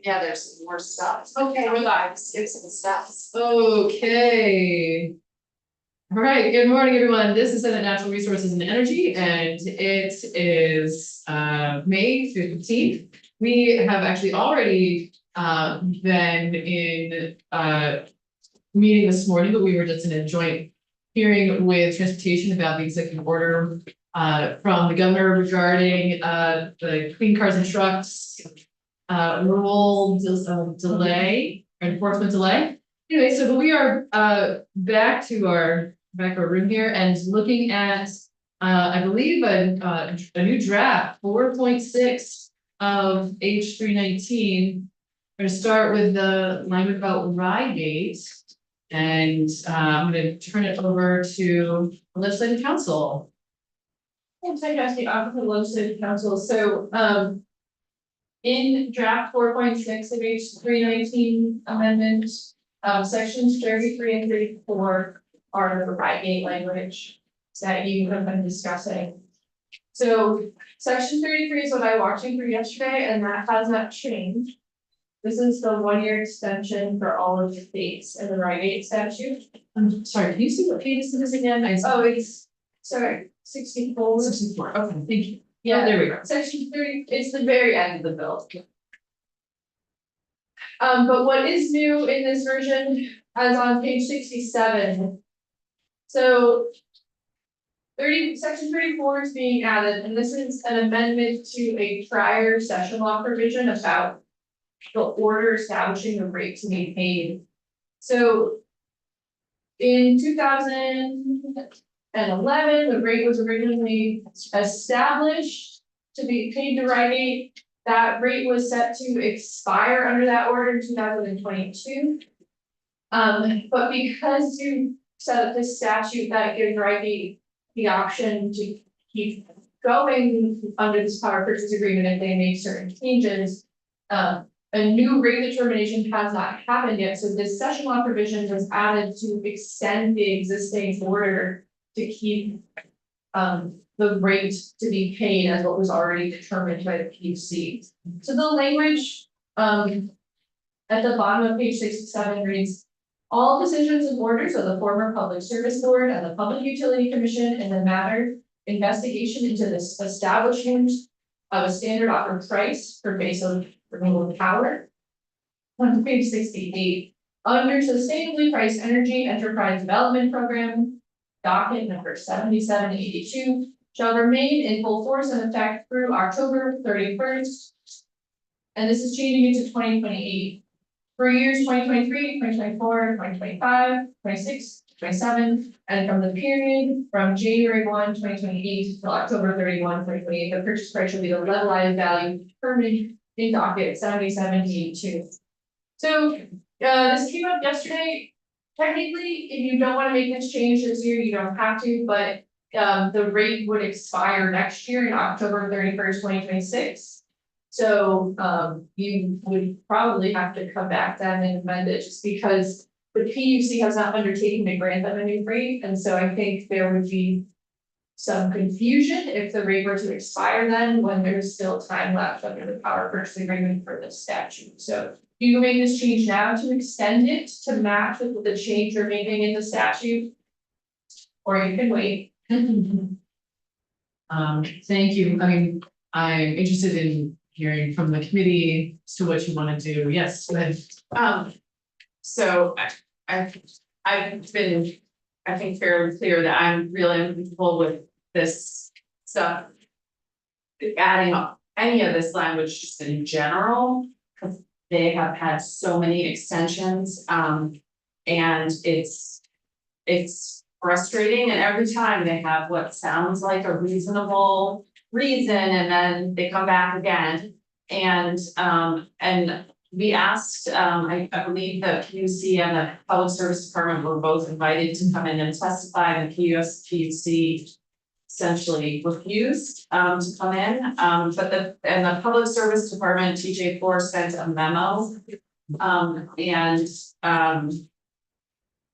Yeah, there's more stuff. Okay. We're live, skip some steps. Okay. All right, good morning, everyone. This is Senate Natural Resources and Energy, and it is May 15th. We have actually already been in meeting this morning, but we were just in a joint hearing with transportation about the executive order from the governor regarding the clean cars and trucks rule delay or enforcement delay. Anyway, so we are back to our room here and looking at I believe a new draft 4.6 of H 319. We're going to start with the language about Rygate, and I'm going to turn it over to the legislative council. Thanks, I guess the Office of Legislative Council. So in draft 4.6 of H 319 amendment, sections 33 and 34 are the Rygate language that you have been discussing. So section 33 is what I walked you through yesterday, and that has not changed. This is the 1-year extension for all of the states in the Rygate statute. I'm sorry, can you see what page this is again? Oh, it's sorry, 64. 64. Okay, thank you. Yeah, there we go. Section 30, it's the very end of the bill. But what is new in this version, as on page 67. So section 34 is being added, and this is an amendment to a prior session law provision about the order establishing the rate to be paid. So in 2011, the rate was originally established to be paid to Rygate. That rate was set to expire under that order in 2022. But because you set up this statute that gives Rygate the option to keep going under this power purchase agreement if they make certain changes, a new rate determination has not happened yet. So this session law provision was added to extend the existing order to keep the rate to be paid as what was already determined by the PUC. So the language at the bottom of page 67 reads, all decisions and orders of the former Public Service Board and the Public Utility Commission in the matter investigation into this establishment of a standard offer price for baseload renewable power. On page 68, under sustainably priced energy enterprise development program, docket number 7782 shall remain in full force and effect through October 31st. And this is changing into 2028. For years 2023, 2024, 2025, 26, 27, and from the period from January 1, 2028 till October 31, 2028, the purchase price will be the levelized value determined in docket 7782. So this came up yesterday. Technically, if you don't want to make this change this year, you don't have to, but the rate would expire next year in October 31st, 2026. So you would probably have to come back then and amend it just because the PUC has not undertaken to grant them a new rate. And so I think there would be some confusion if the rate were to expire then when there's still time left under the power purchase agreement for this statute. So you can make this change now to extend it to match with the change you're making in the statute, or you can wait. Thank you. I mean, I'm interested in hearing from the committee as to what you want to do. Yes, go ahead. So I've been, I think, fairly clear that I'm really uncomfortable with this stuff. Adding up any of this language just in general, because they have had so many extensions, and it's frustrating, and every time they have what sounds like a reasonable reason and then they come back again. And we asked, I believe the PUC and the Public Service Department were both invited to come in and testify, and the PUC essentially refused to come in. But the Public Service Department, TJ4, sent a memo.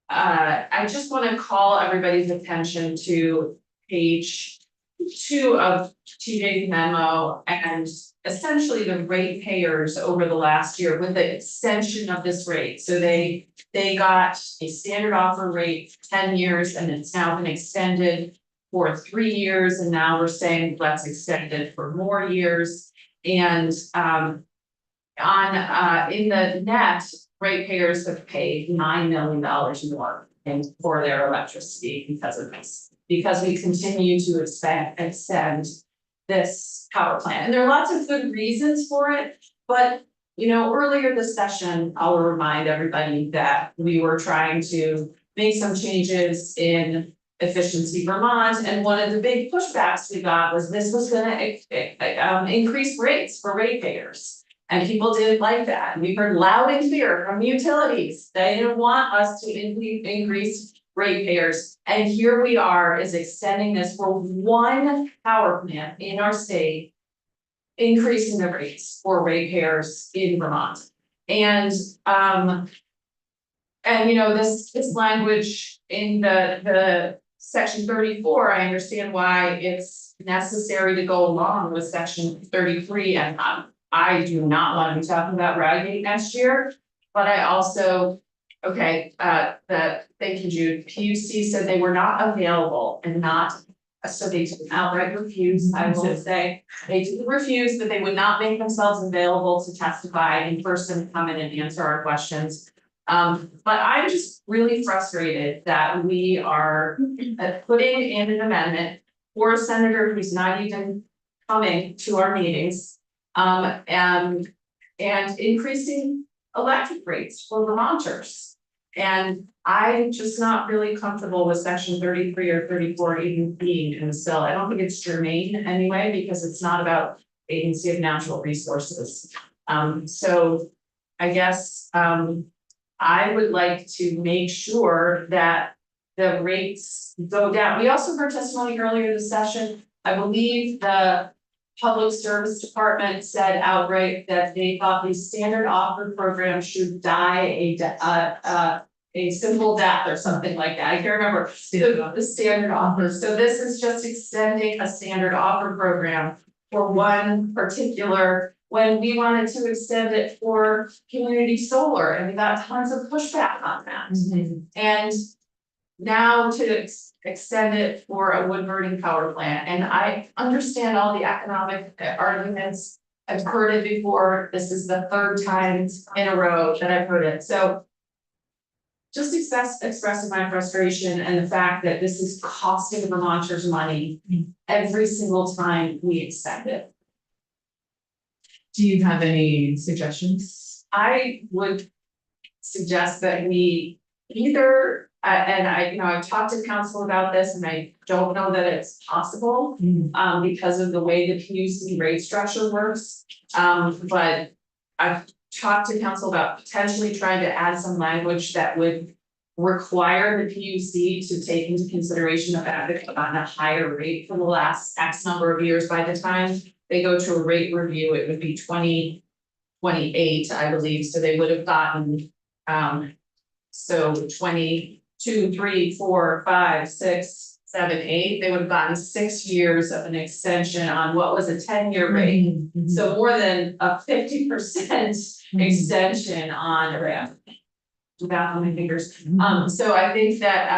I just want to call everybody's attention to page two of TJ's memo and essentially the ratepayers over the last year with the extension of this rate. So they got a standard offer rate for 10 years and it's now been extended for 3 years. And now we're saying let's extend it for more years. And in the net, ratepayers have paid $9 million more for their electricity because of this. Because we continue to extend this power plant. And there are lots of good reasons for it, but earlier this session, I'll remind everybody that we were trying to make some changes in Efficiency Vermont, and one of the big pushbacks we got was this was gonna increase rates for ratepayers. And people didn't like that, and we heard loud and clear from utilities, they didn't want us to increase ratepayers. And here we are is extending this for one power plant in our state, increasing the rates for ratepayers in Vermont. And this language in the section 34, I understand why it's necessary to go along with section 33, and I do not want to be talking about Rowgate next year, but I also, thank you, Jude, PUC said they were not available and not, so they did outright refuse, I will say. They did refuse, that they would not make themselves available to testify in person, come in and answer our questions. But I'm just really frustrated that we are putting in an amendment for a senator who's not even coming to our meetings. And increasing electric rates for Vermonters. And I'm just not really comfortable with section 33 or 34 even being in the bill. I don't think it's germane anyway, because it's not about Agency of Natural Resources. So I guess I would like to make sure that the rates go down. We also heard testimony earlier this session. I believe the Public Service Department said outright that they thought the standard offer program should die a simple death or something like that. I can't remember the standard offer. So this is just extending a standard offer program for one particular, when we wanted to extend it for community solar, and we got tons of pushback on that. And now to extend it for a wood burning power plant, and I understand all the economic arguments. I've heard it before. This is the third time in a row that I've heard it. So just expressing my frustration and the fact that this is costing Vermonters money every single time we extend it. Do you have any suggestions? I would suggest that we either, and I've talked to council about this, and I don't know that it's possible, because of the way the PUC rate structure works. But I've talked to council about potentially trying to add some language that would require the PUC to take into consideration the fact that they've gotten a higher rate for the last X number of years. By the time they go to a rate review, it would be 2028, I believe, so they would have gotten, so 22, 3, 4, 5, 6, 7, 8, they would have gotten 6 years of an extension on what was a 10-year rate. So more than a 50% extension on a ramp. Without my fingers. So I think that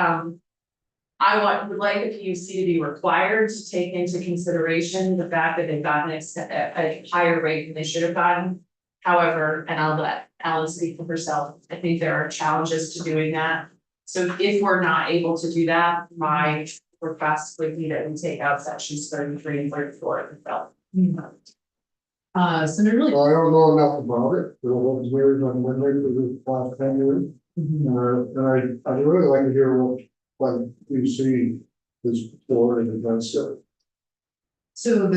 I would like the PUC to be required to take into consideration the fact that they've gotten a higher rate than they should have gotten. However, and I'll let Ellen speak for herself, I think there are challenges to doing that. So if we're not able to do that, my request would be that we take out sections 33 and 34 of the bill. Senator Lee. Well, I don't know enough about it, but what was weird on Wednesday for the last 10 years. And I'd really like to hear what you see is for and against it. So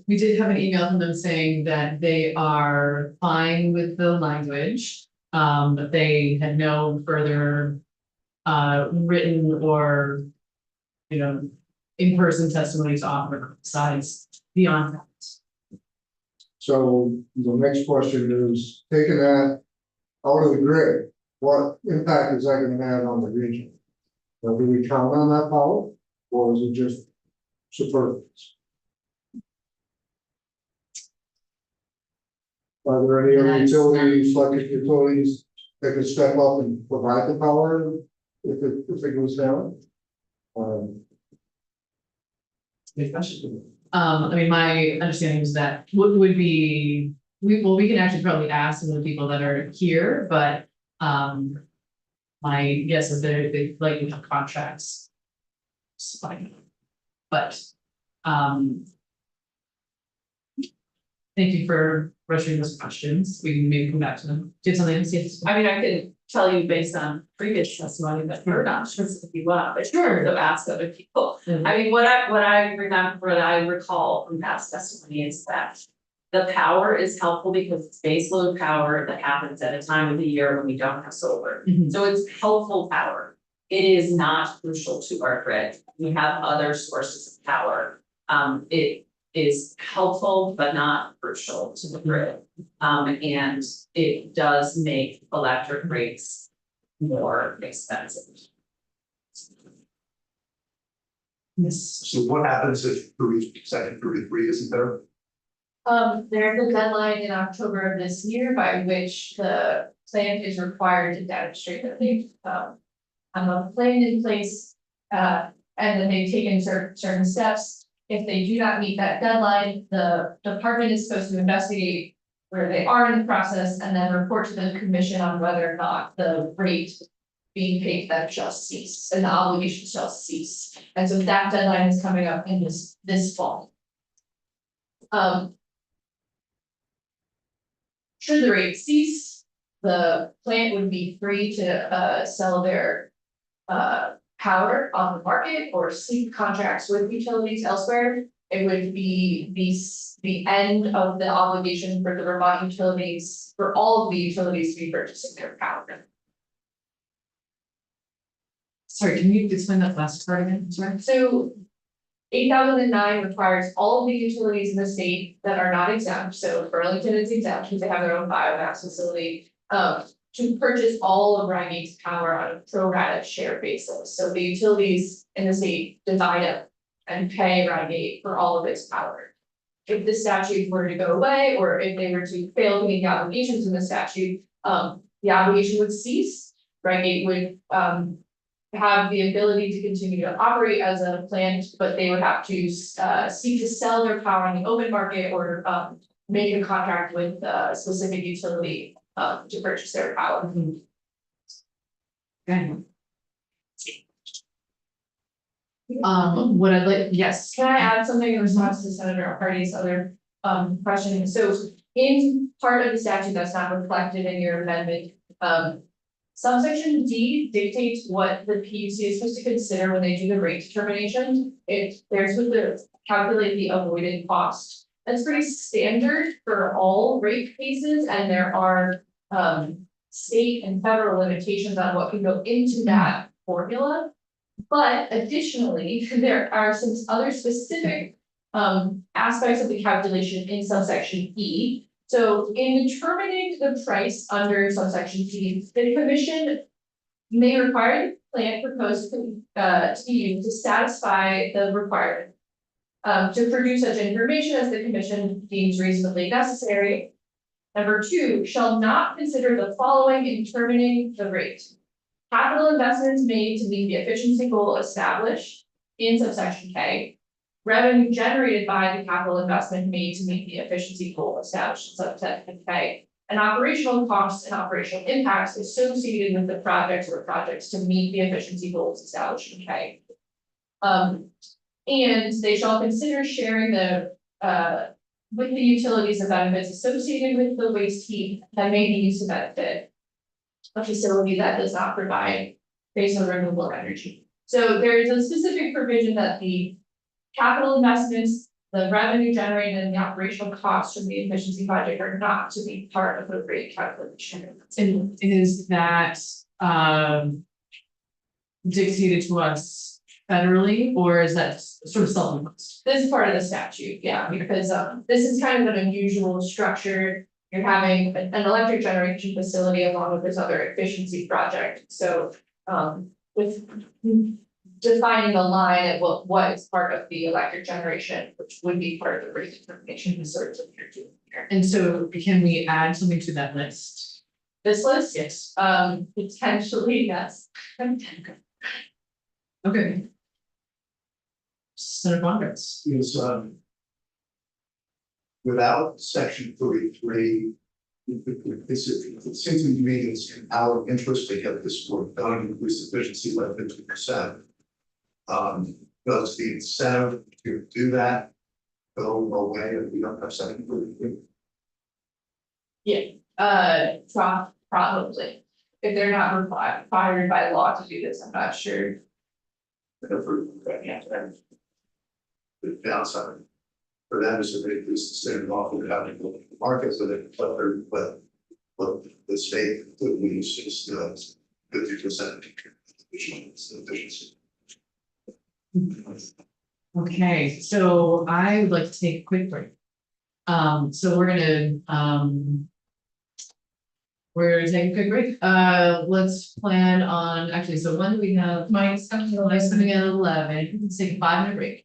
we did have an email from them saying that they are fine with the language. But they had no further written or in-person testimony to offer besides beyond that. So the next question is, taking that out of the grid, what impact is that going to have on the region? Do we count on that power, or is it just superfluous. Are there any other That's- utilities, electric utilities, that could step up and provide the power if it goes down? Good question. I mean, my understanding is that would be, we can actually probably ask some of the people that are here, but, my guess is they like to have contracts. It's fine. But, thank you for rushing those questions. We can maybe come back to them. Do you have something to say? I mean, I can tell you based on previous testimony that we're not sure if you want, but Sure. to ask other people. Mhm. I mean, what I remember, what I recall from past testimony is that the power is helpful because it's base load power that happens at a time of the year when we don't have solar. Mhm. So it's helpful power. It is not crucial to our grid. We have other sources of power. It is helpful, but not crucial to the grid. And it does make electric rates more expensive. Yes. So what happens if second three isn't there? There's a deadline in October of this year by which the plant is required to demonstrate that they've, a plan in place. And then they've taken certain steps. If they do not meet that deadline, the department is supposed to investigate where they are in the process and then report to the commission on whether or not the rate being paid that shall cease and the obligation shall cease. And so that deadline is coming up in this fall. Should the rate cease, the plant would be free to sell their power on the market or seek contracts with utilities elsewhere. It would be the end of the obligation for the Vermont utilities, for all of the utilities to be purchasing their power. Sorry, can you explain that last part again? Sorry. So 8009 requires all of the utilities in the state that are not exempt, so Burlington is exempt because they have their own biomass facility. To purchase all of Rhinegate's power on a pro rata share basis, so the utilities in the state divide up and pay Rhinegate for all of its power. If the statute were to go away, or if they were to fail to meet the obligations in the statute, the obligation would cease. Rhinegate would have the ability to continue to operate as a plant, but they would have to seek to sell their power on the open market or make a contract with a specific utility to purchase their power. Okay. What I'd like, yes. Can I add something in response to Senator Hardy's other question? So in part of the statute that's not reflected in your amendment, subsection D dictates what the PUC is supposed to consider when they do the rate determination. They're supposed to calculate the avoided cost. That's pretty standard for all rate cases, and there are state and federal limitations on what can go into that formula. But additionally, there are some other specific aspects of the calculation in subsection E. So in determining the price under subsection E, the commission may require the plant proposed to be used to satisfy the requirement. To produce such information as the commission deems reasonably necessary. Number 2, shall not consider the following in determining the rate. Capital investments made to meet the efficiency goal established in subsection K. Revenue generated by the capital investment made to meet the efficiency goal established in subsection K. And operational costs and operational impacts associated with the projects or projects to meet the efficiency goals established in K. And they shall consider sharing the with the utilities the benefits associated with the waste heat that may be used to benefit a facility that does not provide base load renewable energy. So there is a specific provision that the capital investments, the revenue generated, and the operational costs from the efficiency project are not to be part of the rate calculation. And is that dictated to us federally, or is that sort of self-imposed? This is part of the statute, yeah, because this is kind of an unusual structure. You're having an electric generation facility along with this other efficiency project, so with defining the line of what is part of the electric generation, which would be part of the rate determination research of your two here. And so can we add something to that list? This list? Yes. Potentially, yes. Okay. Senator Bonds. Is, without section 33, it seems to me it's in our interest to get this work done, increase efficiency by 50%. Does the incentive to do that go away if we don't have section 33? Probably. If they're not required by law to do this, I'm not sure. The downside for them is to increase the standard offer without having to look at the market, so that, but the state would lose just 50% efficiency. Okay, so I would like to take a quick break. So we're taking a quick break. Let's plan on, actually, so when do we have? Mike's coming at 11. Let's take a 5-minute break.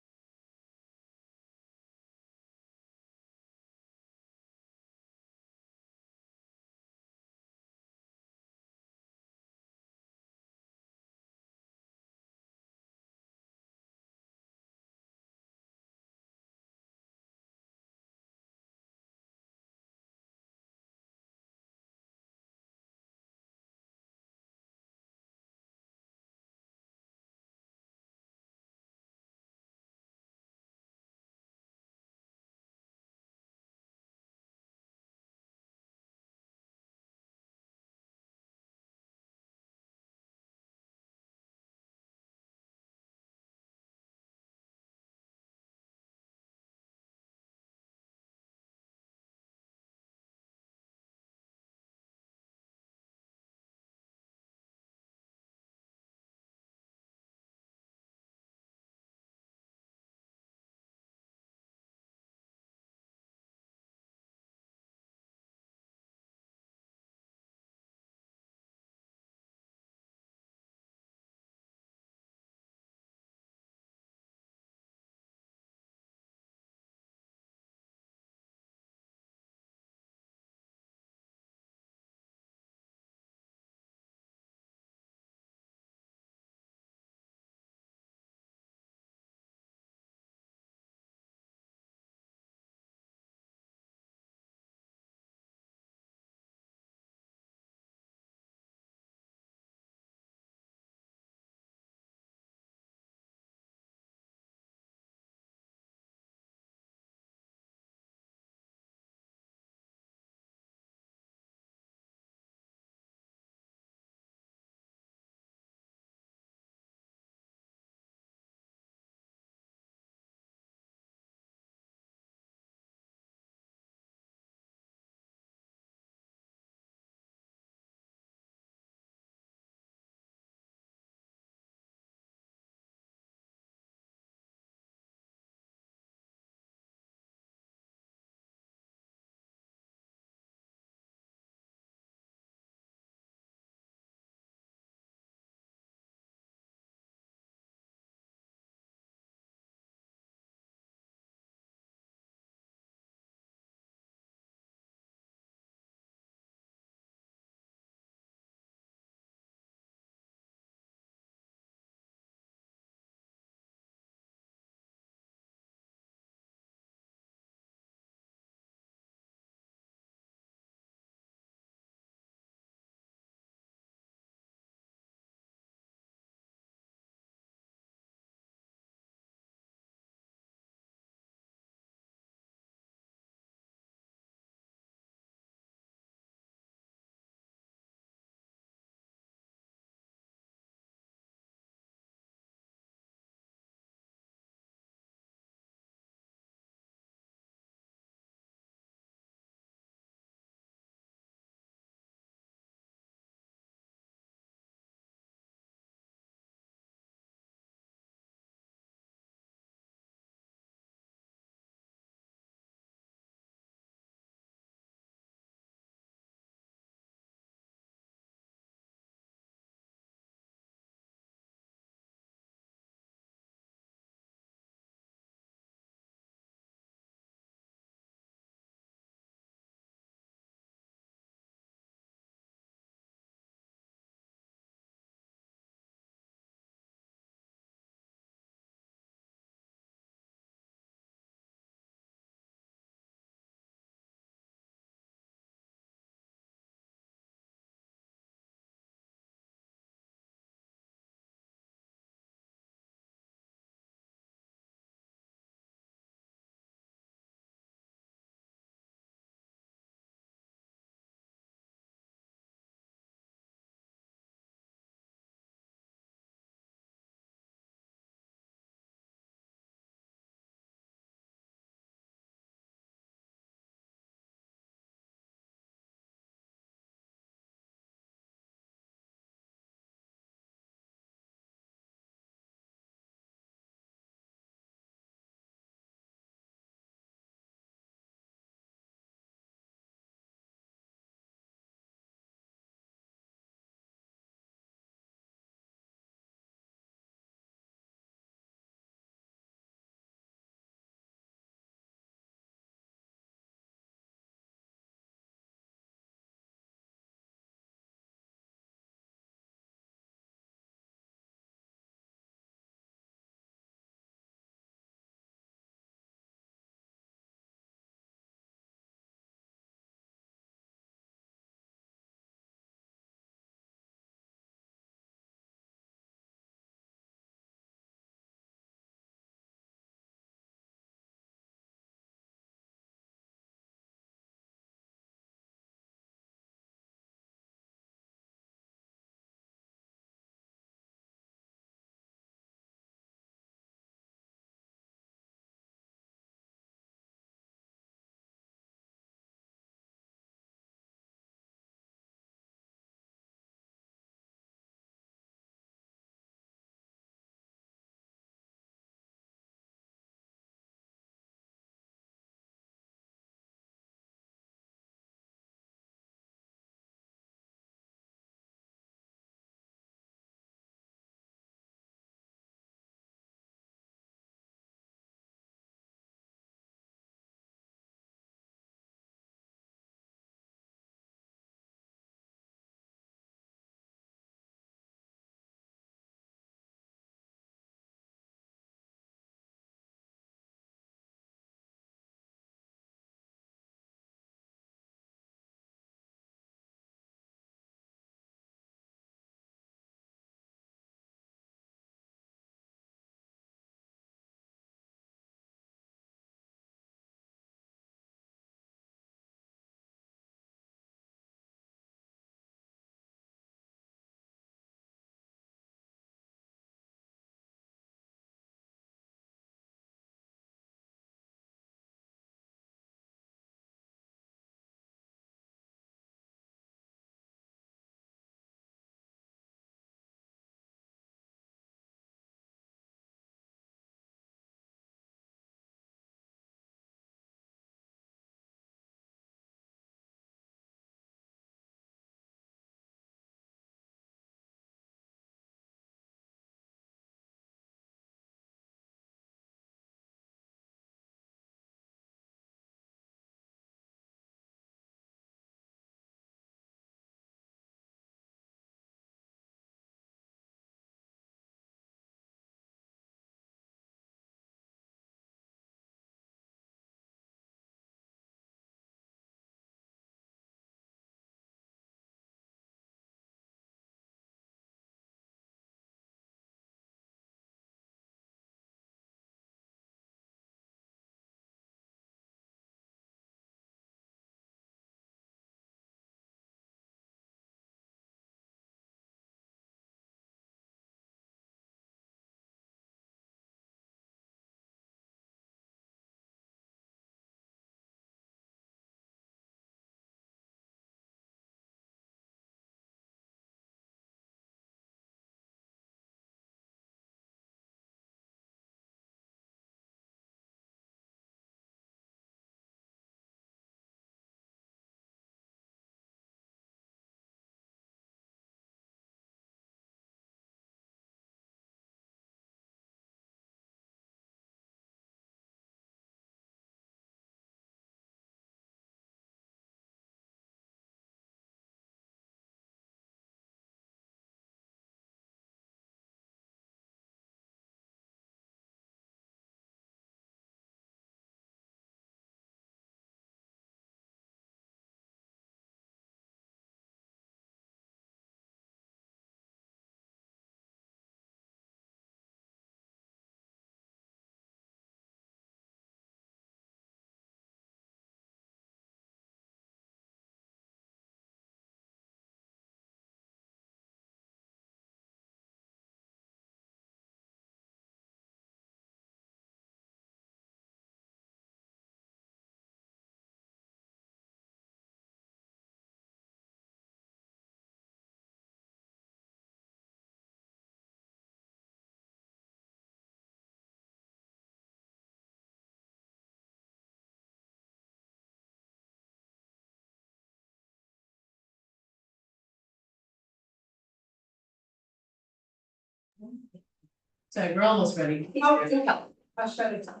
So we're almost ready. I'll shut it down.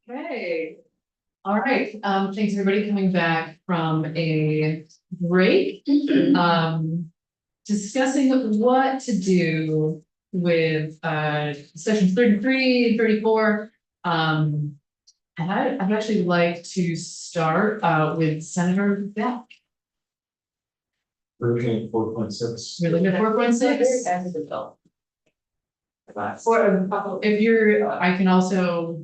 Okay. All right, thanks everybody coming back from a break. Discussing what to do with sections 33 and 34. And I'd actually like to start with Senator Beck. We're looking at 4.6. We're looking at 4.6. As a bill. If you're, I can also.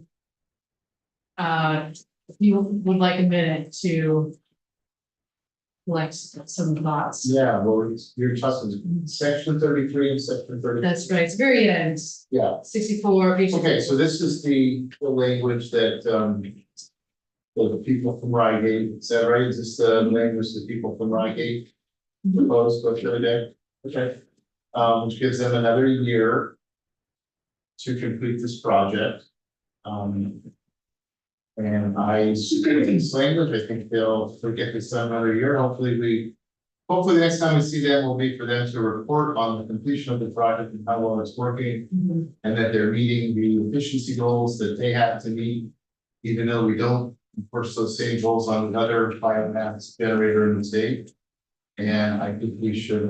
If you would like a minute to. Collect some thoughts. Yeah, well, you're talking section 33 and section 30. That's right, it's very end, Yeah, 64 page. okay, so this is the language that, the people from Rygate, is that right? Is this the language that people from Rygate proposed the other day? Okay. Which gives them another year to complete this project. And I support this language. I think they'll get this done another year. Hopefully the next time we see them will be for them to report on the completion of the project and how well it's working. And that they're meeting the efficiency goals that they have to meet, even though we don't enforce those same goals on another biomass generator in the state. And I think we should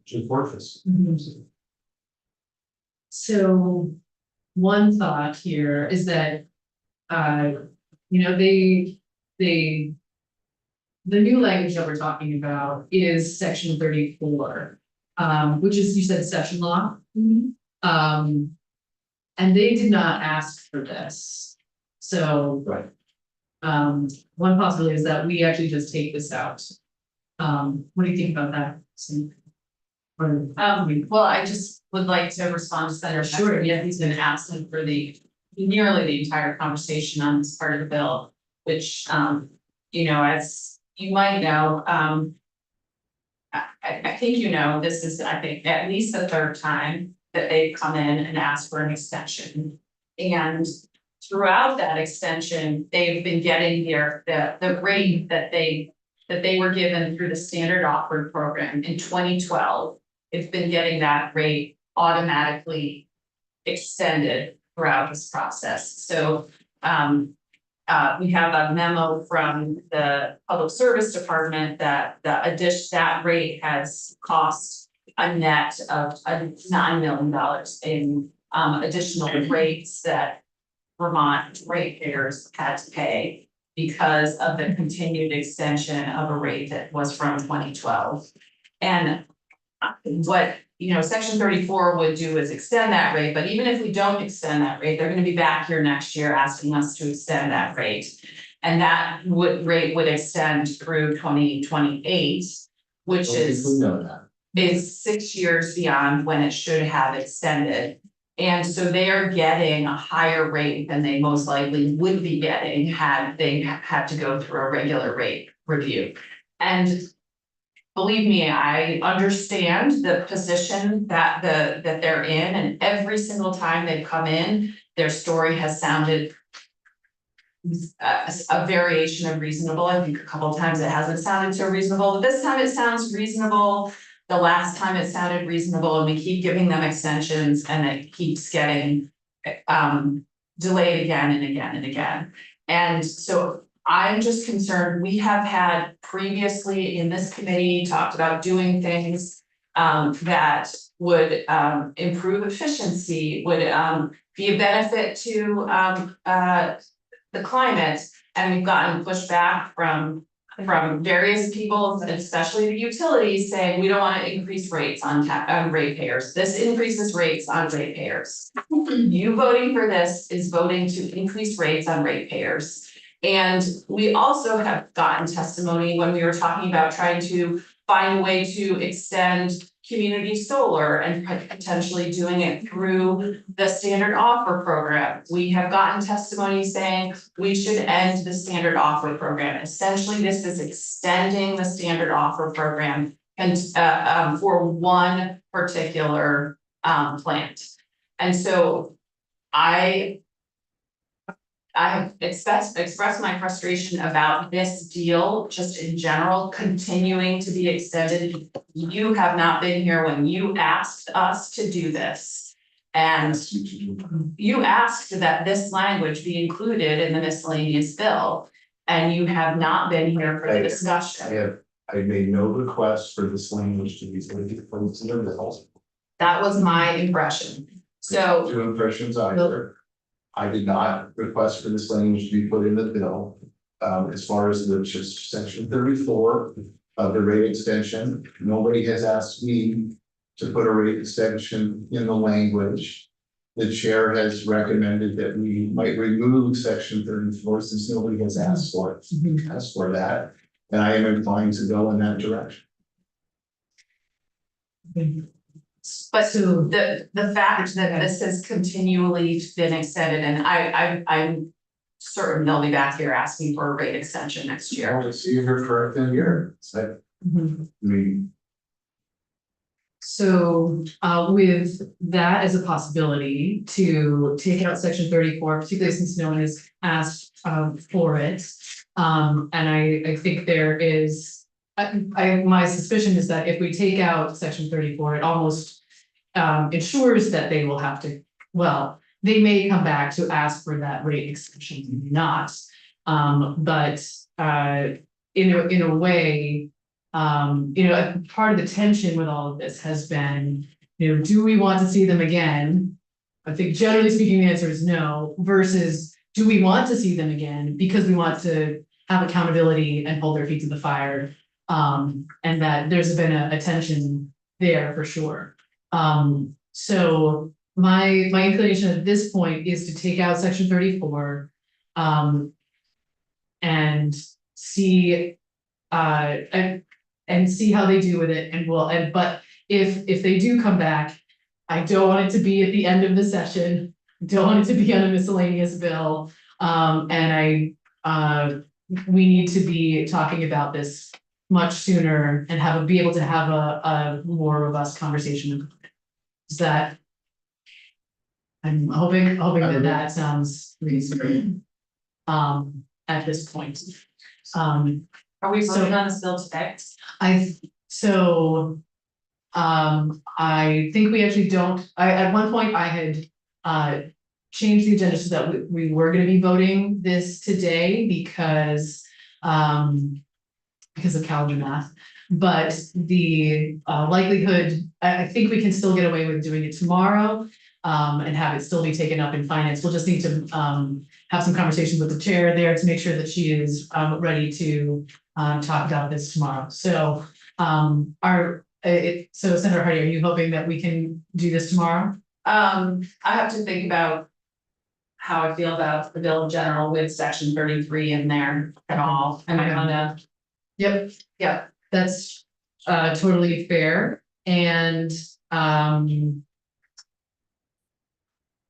support this. So, one thought here is that, you know, the new language that we're talking about is section 34, which is, you said, session law. And they did not ask for this. So. Right. One possibility is that we actually just take this out. What do you think about that? Well, I just would like to respond to Senator Beck. Sure. Yeah, he's been absent for nearly the entire conversation on this part of the bill, which, you know, as you might know, I think, you know, this is, I think, at least the third time that they've come in and asked for an extension. And throughout that extension, they've been getting the rate that they were given through the standard offer program in 2012. It's been getting that rate automatically extended throughout this process. So we have a memo from the Public Service Department that that rate has cost a net of $9 million in additional rates that Vermont ratepayers had to pay because of the continued extension of a rate that was from 2012. And what, you know, section 34 would do is extend that rate, but even if we don't extend that rate, they're gonna be back here next year asking us to extend that rate. And that rate would extend through 2028, which I think is. we know that. is 6 years beyond when it should have extended. And so they are getting a higher rate than they most likely would be getting had they had to go through a regular rate review. And believe me, I understand the position that that they're in, and every single time they've come in, their story has sounded a variation of reasonable. I think a couple of times it hasn't sounded so reasonable, but this time it sounds reasonable. The last time it sounded reasonable, and we keep giving them extensions, and it keeps getting delayed again and again and again. And so I'm just concerned, we have had previously in this committee talked about doing things that would improve efficiency, would be a benefit to the climate, and we've gotten pushback from various people, especially the utilities, saying we don't want to increase rates on ratepayers. This increases rates on ratepayers. You voting for this is voting to increase rates on ratepayers. And we also have gotten testimony when we were talking about trying to find a way to extend community solar and potentially doing it through the standard offer program. We have gotten testimony saying we should end the standard offer program. Essentially, this is extending the standard offer program and for one particular plant. And so I have expressed my frustration about this deal, just in general, continuing to be extended. You have not been here when you asked us to do this. And you asked that this language be included in the miscellaneous bill, and you have not been here for the discussion. I made no request for this language to be deleted from the bill. That was my impression. So Two impressions either. I did not request for this language to be put in the bill. As far as the just section 34 of the rate extension, nobody has asked me to put a rate extension in the language. The chair has recommended that we might remove section 34 since nobody has asked for it, asked for that. And I am inclined to go in that direction. but the fact that this has continually been extended, and I'm certain they'll be back here asking for a rate extension next year. I want to see if you're correct in here. So, I mean, So with that as a possibility to take out section 34, particularly since no one has asked for it. And I think there is, my suspicion is that if we take out section 34, it almost ensures that they will have to, well, they may come back to ask for that rate extension, maybe not. But in a way, part of the tension with all of this has been, do we want to see them again? I think generally speaking, the answer is no, versus do we want to see them again because we want to have accountability and hold their feet to the fire? And that there's been a tension there for sure. So my inclination at this point is to take out section 34 and see and see how they do with it, but if they do come back, I don't want it to be at the end of the session, don't want it to be on a miscellaneous bill. And we need to be talking about this much sooner and be able to have a more robust conversation. Is that? I'm hoping that sounds reasonable. At this point. Are we voting on this bill today? I think we actually don't, at one point I had changed the agenda so that we were gonna be voting this today because of calendar math. But the likelihood, I think we can still get away with doing it tomorrow and have it still be taken up in finance. We'll just need to have some conversations with the chair there to make sure that she is ready to talk about this tomorrow. So so Senator Hardy, are you hoping that we can do this tomorrow? I have to think about how I feel about the bill in general with section 33 in there at all. And I wanna. Yep, yeah, that's totally fair. And,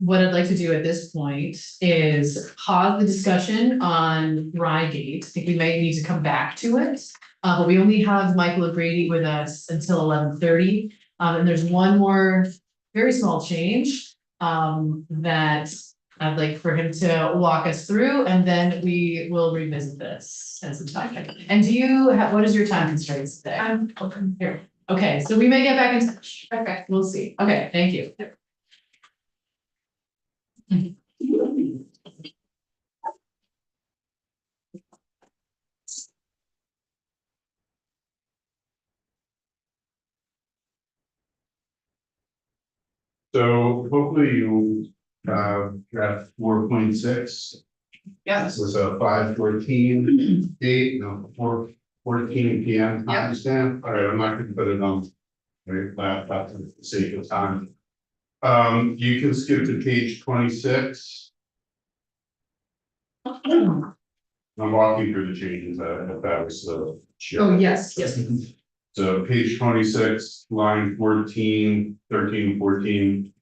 what I'd like to do at this point is pause the discussion on Rygate. I think we might need to come back to it. But we only have Michael O'Grady with us until 11:30. And there's one more very small change, that I'd like for him to walk us through, and then we will revisit this as a topic. And do you have, what is your time constraints today? I'm open. Here, okay, so we may get back in touch. Okay. We'll see. Okay, thank you. So hopefully you got 4.6. Yeah. This was a 5:14 date, no, 4:14 PM timestamp. All right, I'm not gonna put it on my laptop for the sake of time. You can skip to page 26. I'm walking through the changes, if that was the. Oh, yes, yes. So page 26, line 14, 13, 14.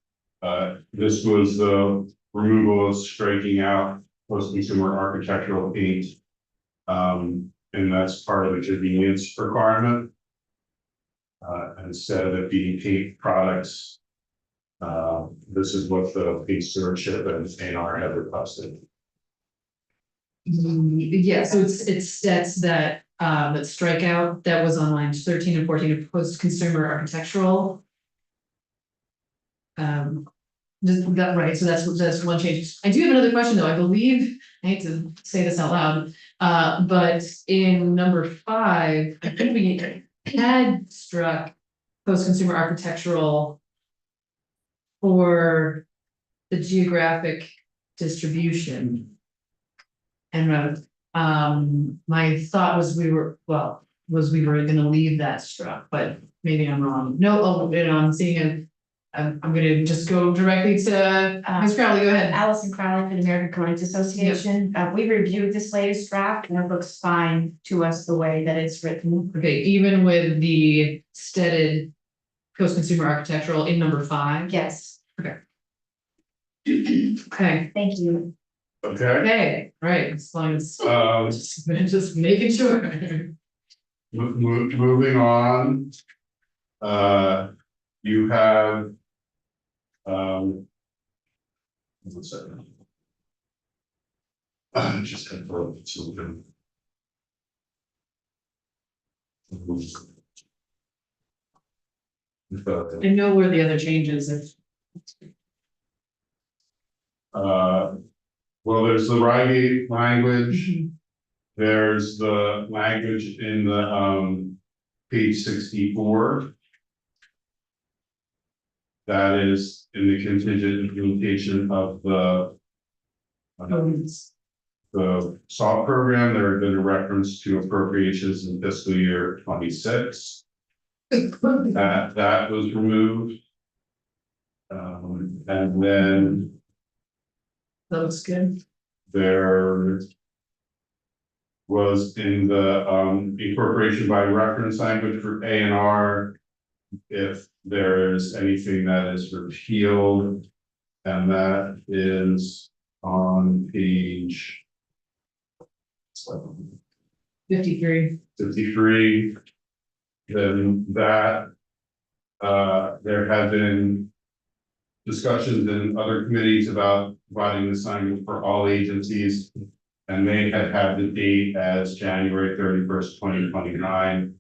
This was the removal of striking out post-consumer architectural paint. And that's part of the convenience requirement. Instead of it being paint products, this is what the paint stewardship and A&R have requested. Yeah, so it's that's that strikeout that was on lines 13 and 14 of post-consumer architectural. That right, so that's one change. I do have another question, though. I believe, I hate to say this out loud, but in number 5, I think we had struck post-consumer architectural for the geographic distribution. And my thought was we were gonna leave that struck, but maybe I'm wrong. No, I'm seeing it. I'm gonna just go directly to Ms. Crowley, go ahead. Allison Crowley for the American Coins Association. We reviewed this latest draft and it looks fine to us the way that it's written. Okay, even with the steaded post-consumer architectural in number 5? Yes, Okay, thank you. Okay, right, as long as, um, just making sure. moving on. You have. 1 second. I just had to something. I know where the other changes if. Well, there's the Rygate language. There's the language in the page 64. That is in the contingent implementation of the SALT program. There had been a reference to appropriations in fiscal year 26. That was removed. And then That looks good. there was in the incorporation by reference language for A&R. If there's anything that is repealed, and that is on page 53. 53, then that there have been discussions in other committees about providing the signage for all agencies, and they had the date as January 31st, 2029.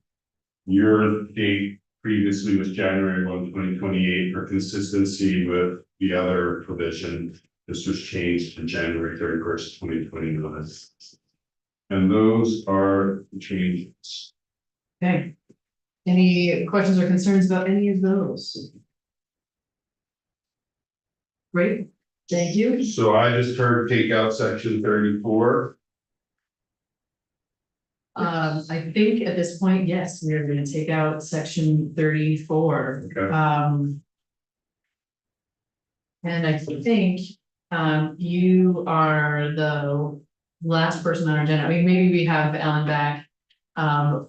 Your date previously was January 1, 2028. For consistency with the other provision, this was changed to January 31st, 2029. And those are the changes. Okay. Any questions or concerns about any of those? Great, thank you. So I just heard take out section 34. I think at this point, yes, we are gonna take out section 34. Okay. And I think, you are the last person on our agenda. I mean, maybe we have Ellen back,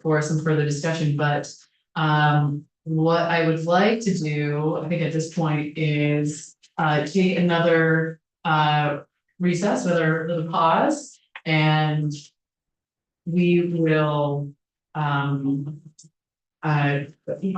for some further discussion, but, what I would like to do, I think at this point is take another recess, another pause, and we will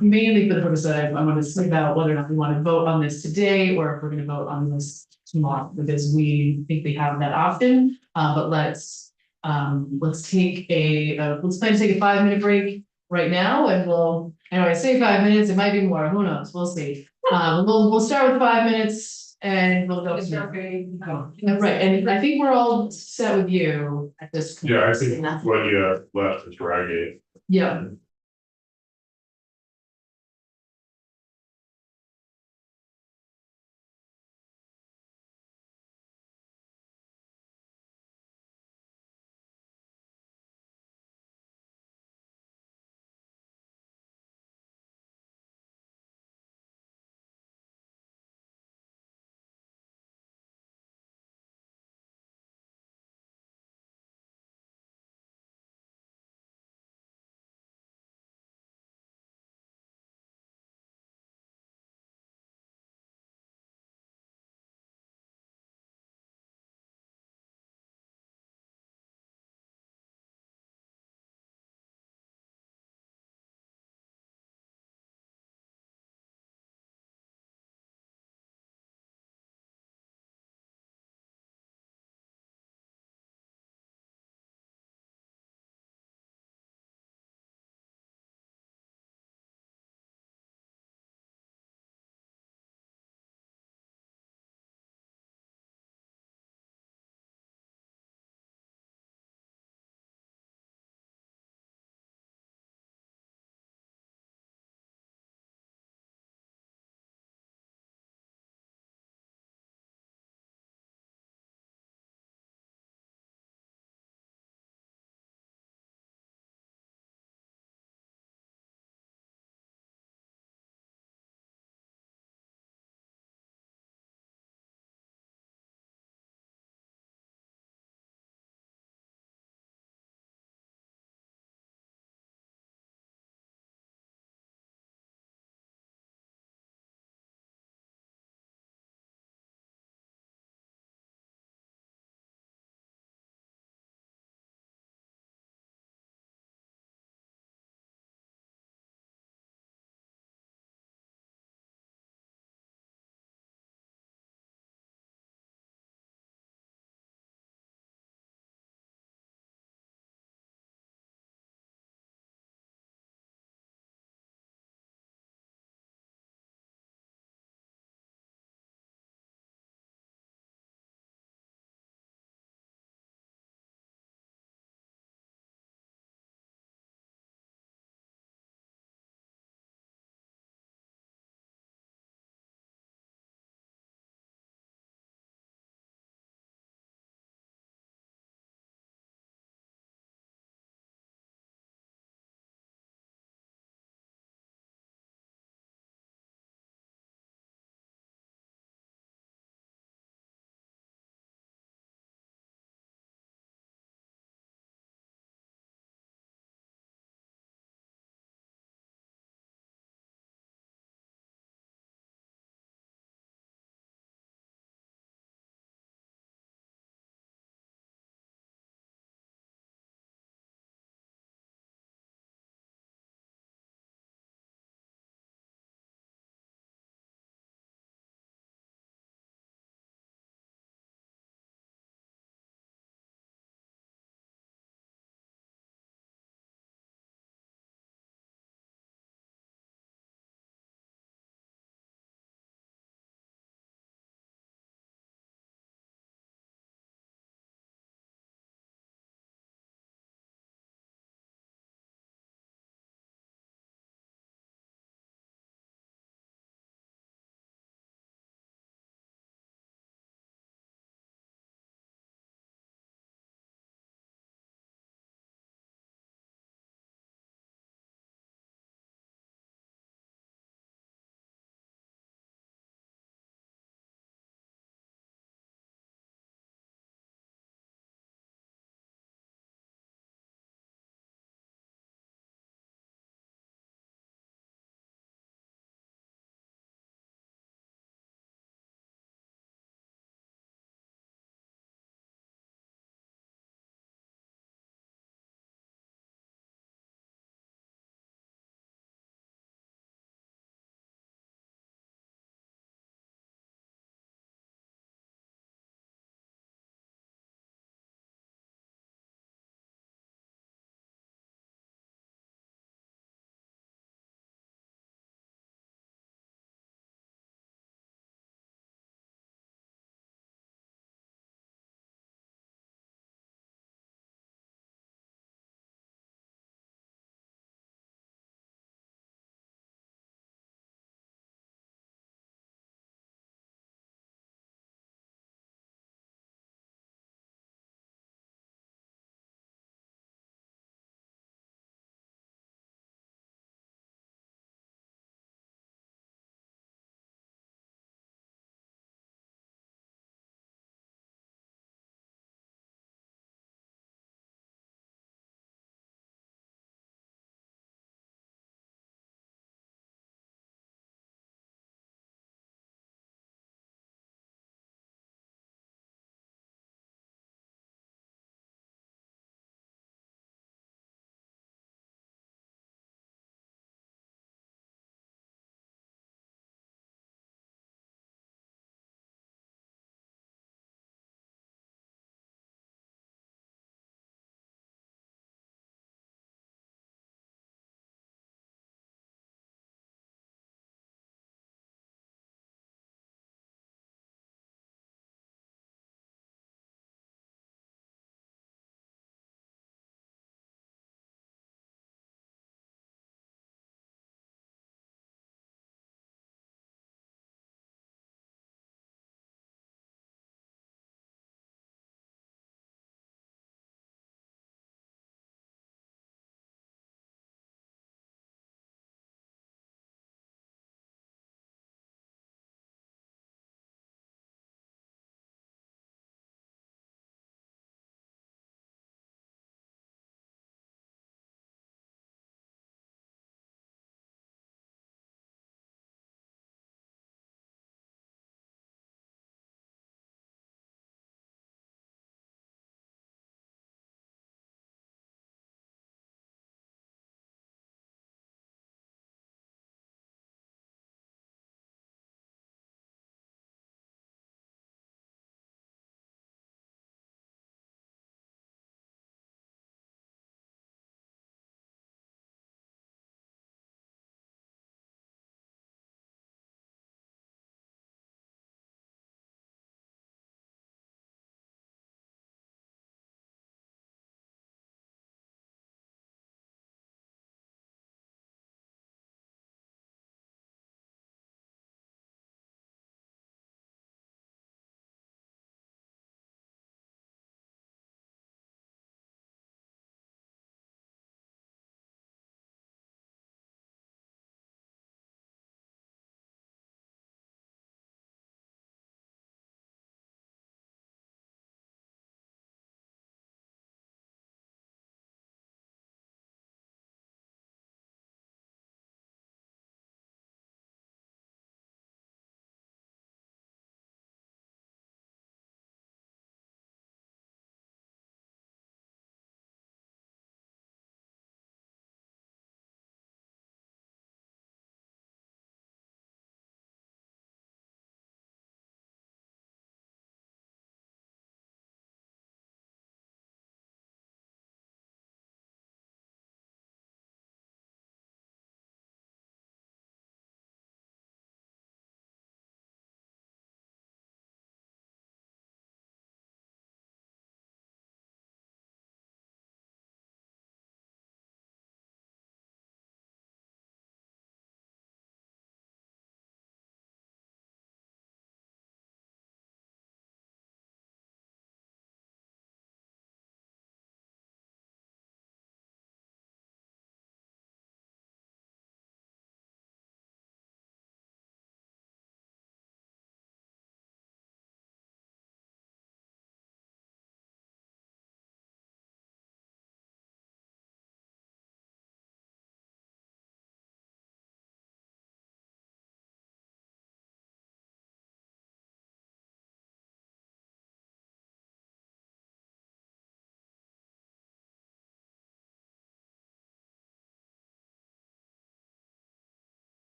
mainly for the purpose that I want to think about whether or not we want to vote on this today or if we're gonna vote on this tomorrow, because we think we have that option. But let's take let's plan to take a 5-minute break right now, and we'll, anyway, say 5 minutes, it might be more, who knows, we'll see. We'll start with 5 minutes and we'll go. from there. Right, and I think we're all set with you at this point. Yeah, I think what you left is right. Yeah.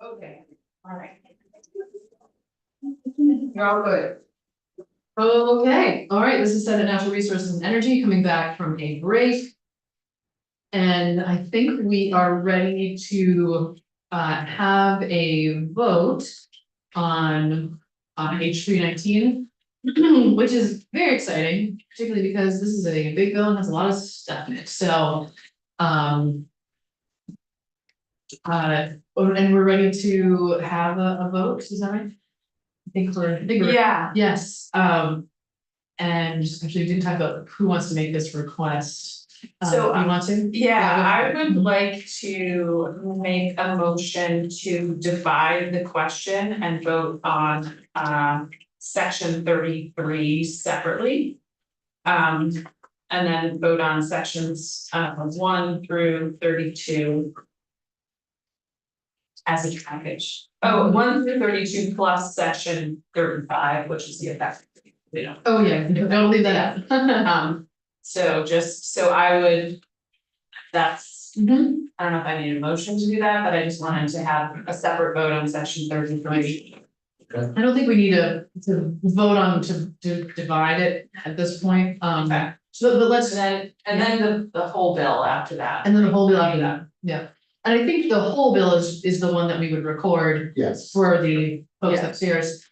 Okay, All right. you're all good. Okay, all right, this is Senate Natural Resources and Energy coming back from a break. And I think we are ready to have a vote on H319. Which is very exciting, particularly because this is a big bill and has a lot of stuff in it, so. And we're ready to have a vote, is that right? I think we're. Yeah, Yes, and actually we didn't talk about who wants to make this request. So, You want to? yeah, I would like to make a motion to divide the question and vote on section 33 separately. And then vote on sections 1 through 32 as a package. Oh, 1 through 32 plus section 35, which is the effective, you know. Oh, yeah, don't leave that out. So just, so I would, that's, Mhm. I don't know if I need a motion to do that, but I just wanted to have a separate vote on section 33. I don't think we need to vote on to divide it at this point, Okay. so, but let's. And then the whole bill after that. And then the whole bill after that, yeah. And I think the whole bill is the one that we would record Yes. for the folks Yeah. upstairs.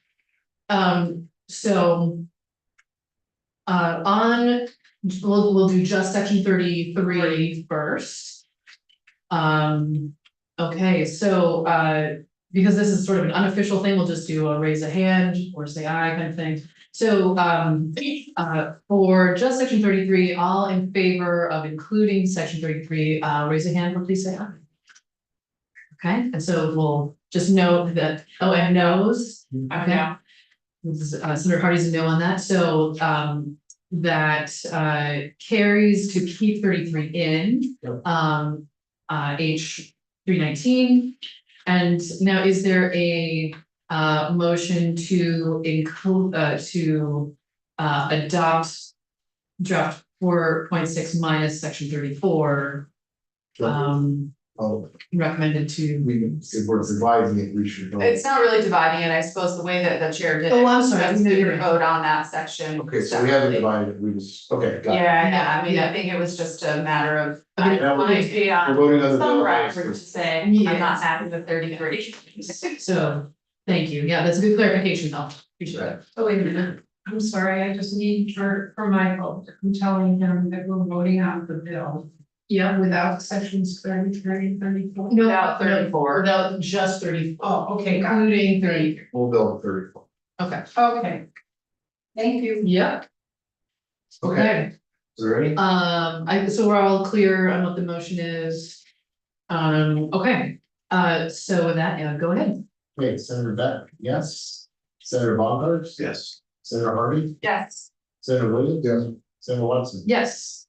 So. We'll do just section 33 first. Okay, so, because this is sort of an unofficial thing, we'll just do a raise a hand or say aye kind of thing. So, for just section 33, all in favor of including section 33, raise a hand or please say aye. Okay, and so we'll just note that, oh, and no's. Okay. Okay. This is, Senator Hardy's a no on that, so, that, carries to keep 33 in, Yep. H319. And now is there a, motion to include, adopt draft 4.6 minus section 34, Oh, recommended to. if we're dividing it, we should. It's not really dividing it, I suppose the way that the chair did it. Oh, I'm sorry, I was didn't know you to were- vote on that section. Okay, so we haven't separately. divided, we just, okay, got it. Yeah, I mean, Yeah. I think it was just a matter of, I mean, I wanted to be We're on voting on the some bill. record to say, I'm Yeah. not happy with 33. So, thank you, yeah, that's a good clarification, though, appreciate that. Oh, wait a minute, I'm sorry, I just need for Michael, I'm telling him that we're voting on the bill. Yeah. Without sections 33, 34. No, Without 34. Without just 30, Oh, okay, got it. including 30, Full bill 34. okay, Okay. Thank you. yeah. Okay, is there any? So we're all clear on what the motion is. Okay, so with that, yeah, go ahead. Okay, Senator Beck, yes. Senator Baumgartner. Yes. Senator Hardy. Yes. Senator Williams. Yes. Senator Watson. Yes,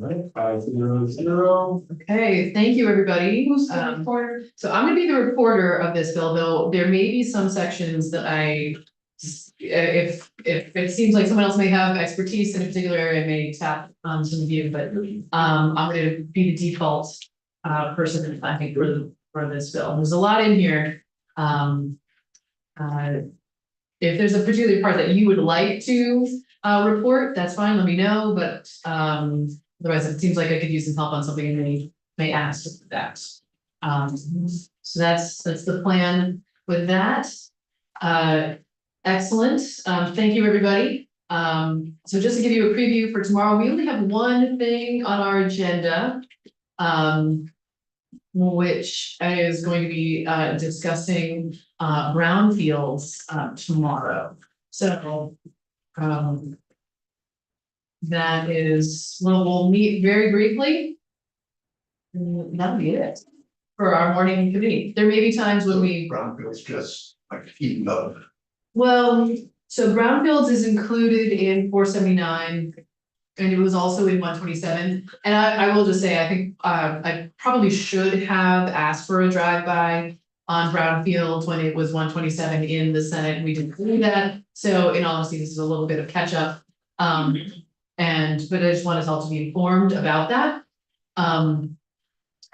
All right, 5-0-0. okay, thank you, everybody. Who's the reporter? So I'm gonna be the reporter of this bill, though there may be some sections that if it seems like someone else may have expertise in a particular area, I may tap some of you, but I'm gonna be the default person, I think, for this bill. There's a lot in here. If there's a particular part that you would like to report, that's fine, let me know, but otherwise it seems like I could use some help on something and they may ask that. So that's the plan with that. Excellent, thank you, everybody. So just to give you a preview for tomorrow, we only have one thing on our agenda. Which is going to be discussing brownfields tomorrow. So that is, we'll meet very briefly. And that'll be it for our morning committee. There may be times when we. Brownfield's just like heating up. Well, so brownfields is included in 479. And it was also in 127, and I will just say, I think I probably should have asked for a drive-by on brownfield when it was 127 in the Senate, we didn't do that, so in all honesty, this is a little bit of catch-up. But I just want us all to be informed about that.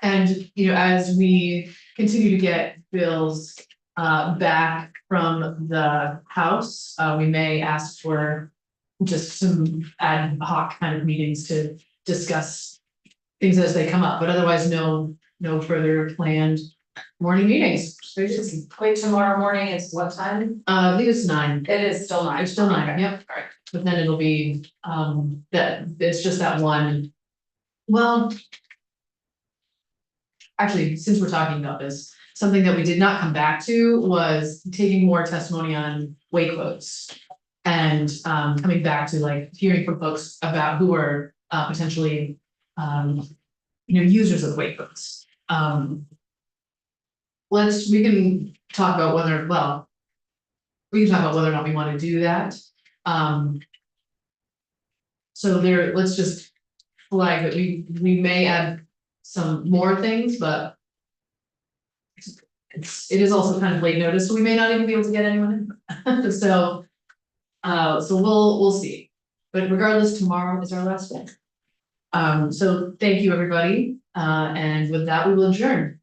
And, you know, as we continue to get bills back from the House, we may ask for just some ad hoc kind of meetings to discuss things as they come up, but otherwise, no further planned morning meetings. So it's just, Wait, tomorrow morning is what time? I think it's 9. It is still 9. It's still 9, Okay. yep. But then it'll be, that, it's just that one. Well. Actually, since we're talking about this, something that we did not come back to was taking more testimony on weight quotes. And, coming back to like hearing from folks about who are, potentially, users of weight quotes. We can talk about whether, well. We can talk about whether or not we wanna do that. So let's just flag that we may add some more things, but. It is also kind of late notice, so we may not even be able to get anyone in. So we'll see. But regardless, tomorrow is our last day. So thank you, everybody. And with that, we will adjourn.